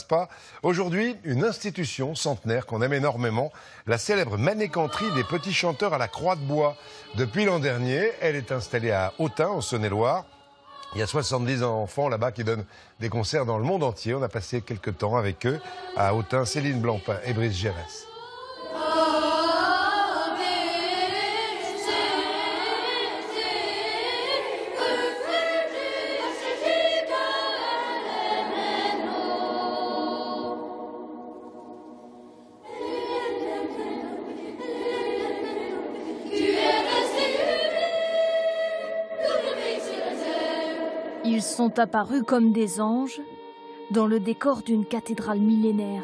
pas. Aujourd'hui, une institution centenaire qu'on aime énormément, la célèbre manécanterie des petits chanteurs à la Croix de Bois. Depuis l'an dernier, elle est installée à Autun, en Saône-et-Loire. Il y a 70 enfants là-bas qui donnent des concerts dans le monde entier. On a passé quelques temps avec eux à Autun, Céline Blancpain et Brice Gérès. Ils sont apparus comme des anges dans le décor d'une cathédrale millénaire.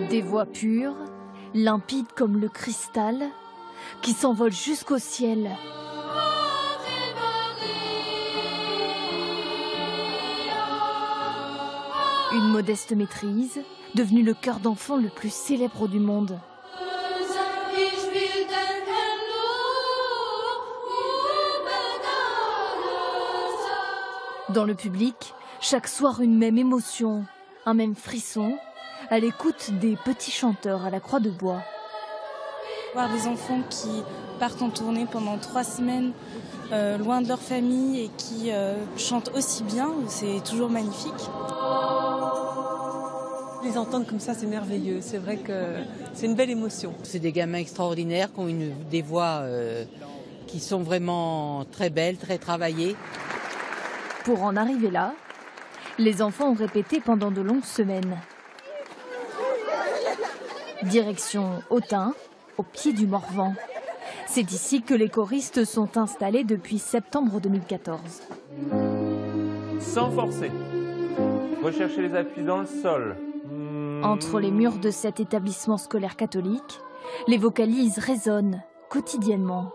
Des voix pures, limpides comme le cristal, qui s'envolent jusqu'au ciel. Une modeste maîtrise, devenue le chœur d'enfant le plus célèbre du monde. Dans le public, chaque soir une même émotion, un même frisson, à l'écoute des petits chanteurs à la Croix de Bois. Voir des enfants qui partent en tournée pendant 3 semaines, loin de leur famille et qui chantent aussi bien, c'est toujours magnifique. Les entendre comme ça, c'est merveilleux. C'est vrai que c'est une belle émotion. C'est des gamins extraordinaires qui ont des voix qui sont vraiment très belles, très travaillées. Pour en arriver là, les enfants ont répété pendant de longues semaines. Direction Autun, au pied du Morvan. C'est ici que les choristes sont installés depuis septembre 2014. Sans forcer. Recherchez les appuis dans le sol. Entre les murs de cet établissement scolaire catholique, les vocalises résonnent quotidiennement.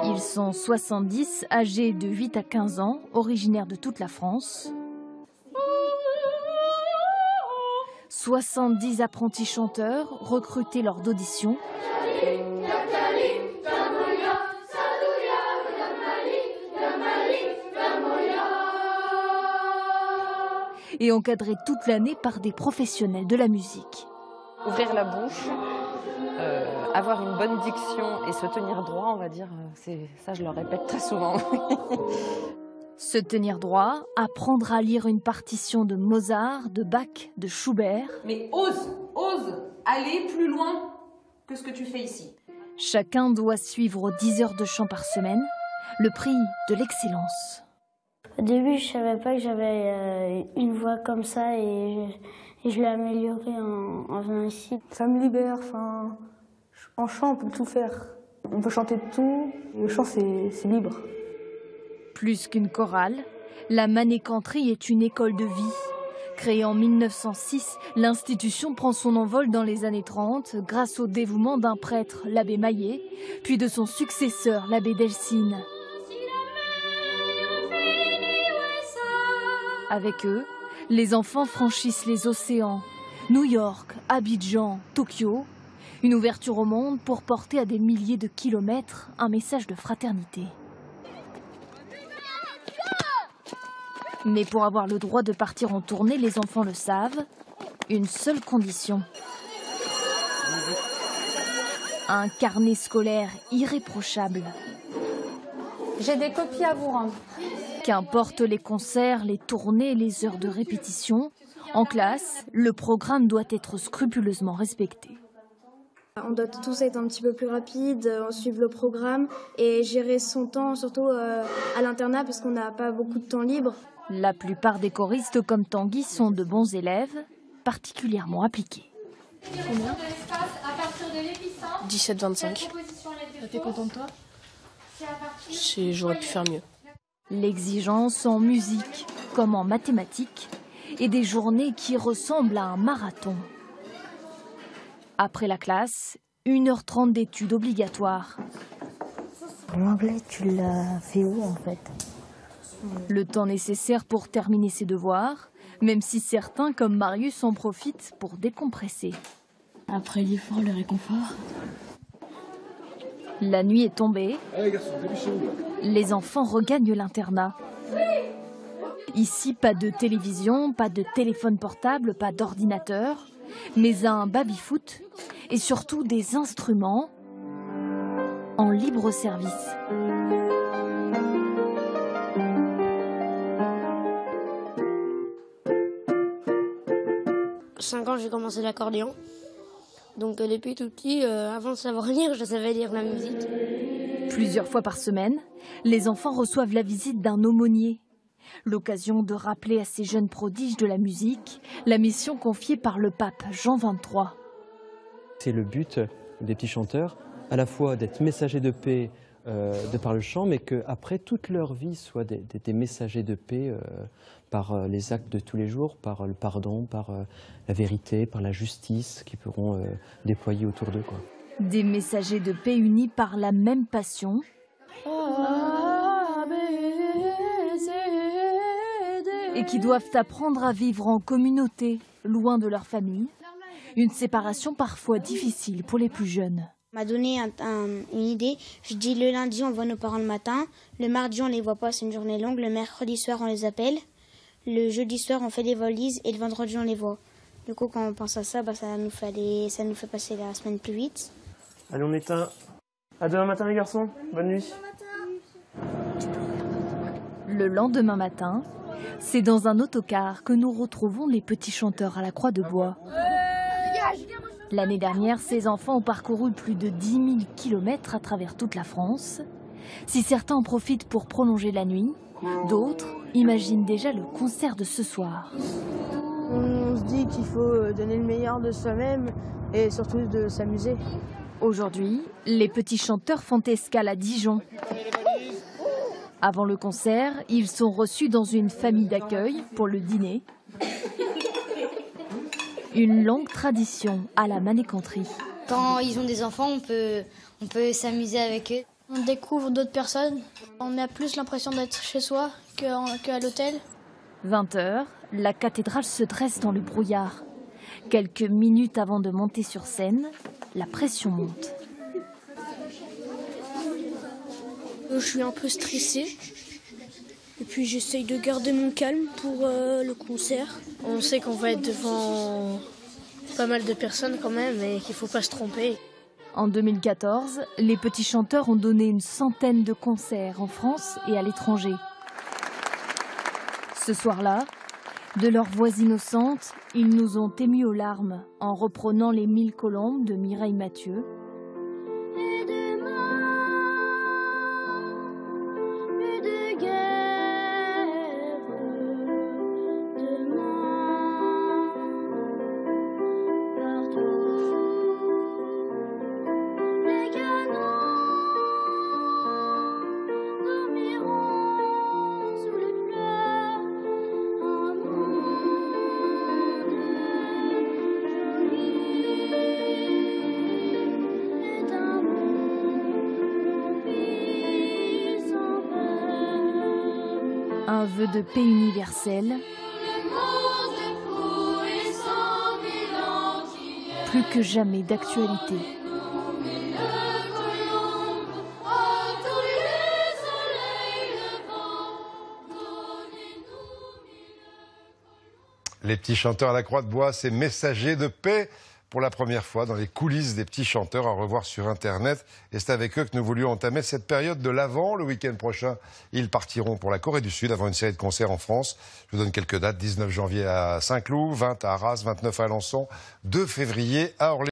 Ils sont 70, âgés de 8 à 15 ans, originaires de toute la France. 70 apprentis chanteurs recrutés lors d'auditions. Et encadrés toute l'année par des professionnels de la musique. Ouvrir la bouche, avoir une bonne diction et se tenir droit, on va dire, ça je le répète très souvent. Se tenir droit, apprendre à lire une partition de Mozart, de Bach, de Schubert. Mais ose aller plus loin que ce que tu fais ici. Chacun doit suivre 10 heures de chant par semaine, le prix de l'excellence. Au début, je savais pas que j'avais une voix comme ça et je l'ai améliorée en venant ici. Ça me libère, en chant on peut tout faire. On peut chanter de tout, le chant c'est libre. Plus qu'une chorale, la manécanterie est une école de vie. Créée en 1906, l'institution prend son envol dans les années 30 grâce au dévouement d'un prêtre, l'abbé Maillet, puis de son successeur, l'abbé Delcine. Avec eux, les enfants franchissent les océans. New York, Abidjan, Tokyo. Une ouverture au monde pour porter à des milliers de kilomètres un message de fraternité. Mais pour avoir le droit de partir en tournée, les enfants le savent, une seule condition. Un carnet scolaire irréprochable. J'ai des copies à vous rendre. Qu'importe les concerts, les tournées, les heures de répétition, en classe, le programme doit être scrupuleusement respecté. On doit tous être un petit peu plus rapide, suivre le programme et gérer son temps, surtout à l'internat parce qu'on n'a pas beaucoup de temps libre. La plupart des choristes comme Tanguy sont de bons élèves, particulièrement appliqués. Combien 17-25. Ça fait content de toi? J'aurais pu faire mieux. L'exigence en musique comme en mathématiques et des journées qui ressemblent à un marathon. Après la classe, 1h30 d'études obligatoires. L'anglais, tu l'as fait où en fait? Le temps nécessaire pour terminer ses devoirs, même si certains, comme Marius, en profitent pour décompresser. Après l'effort, le réconfort. La nuit est tombée. Les enfants regagnent l'internat. Ici, pas de télévision, pas de téléphone portable, pas d'ordinateur, mais un baby-foot et surtout des instruments en libre service. À 5 ans, j'ai commencé l'accordéon. Donc depuis tout petit, avant de savoir lire, je savais lire la musique. Plusieurs fois par semaine, les enfants reçoivent la visite d'un aumônier. L'occasion de rappeler à ces jeunes prodiges de la musique la mission confiée par le pape Jean XXIII. C'est le but des petits chanteurs, à la fois d'être messagers de paix de par le chant, mais qu'après toute leur vie soient des messagers de paix par les actes de tous les jours, par le pardon, par la vérité, par la justice qu'ils pourront déployer autour d'eux, quoi. Des messagers de paix unis par la même passion. Et qui doivent apprendre à vivre en communauté, loin de leur famille. Une séparation parfois difficile pour les plus jeunes. M'a donné une idée. Je dis le lundi on voit nos parents le matin, le mardi on les voit pas, c'est une journée longue, le mercredi soir on les appelle, le jeudi soir on fait des valises et le vendredi on les voit. Du coup quand on pense à ça, ça nous fait passer la semaine plus vite. Allez, on éteint. À demain matin les garçons, bonne nuit. Le lendemain matin, c'est dans un autocar que nous retrouvons les petits chanteurs à la Croix de Bois. L'année dernière, ces enfants ont parcouru plus de 10 000 kilomètres à travers toute la France. Si certains en profitent pour prolonger la nuit, d'autres imaginent déjà le concert de ce soir. On se dit qu'il faut donner le meilleur de soi-même et surtout de s'amuser. Aujourd'hui, les petits chanteurs font escale à Dijon. Avant le concert, ils sont reçus dans une famille d'accueil pour le dîner. Une longue tradition à la manécanterie. Quand ils ont des enfants, on peut s'amuser avec eux. On découvre d'autres personnes. On a plus l'impression d'être chez soi qu'à l'hôtel. 20h, la cathédrale se dresse dans le brouillard. Quelques minutes avant de monter sur scène, la pression monte. Je suis un peu stressée. Et puis j'essaye de garder mon calme pour le concert. On sait qu'on va être devant pas mal de personnes quand même et qu'il ne faut pas se tromper. En 2014, les petits chanteurs ont donné une centaine de concerts en France et à l'étranger. Ce soir-là, de leur voix innocente, ils nous ont émus aux larmes en reprenant les 1000 colombes de Mireille Mathieu. Un vœu de paix universelle, plus que jamais d'actualité. Les petits chanteurs à la Croix de Bois, ces messagers de paix pour la première fois dans les coulisses des petits chanteurs à revoir sur Internet. Et c'est avec eux que nous voulions entamer cette période de l'Avent. Le week-end prochain, ils partiront pour la Corée du Sud avant une série de concerts en France. Je vous donne quelques dates. 19 janvier à Saint-Cloud, 20 à Arras, 29 à Alençon, 2 février à Orléans.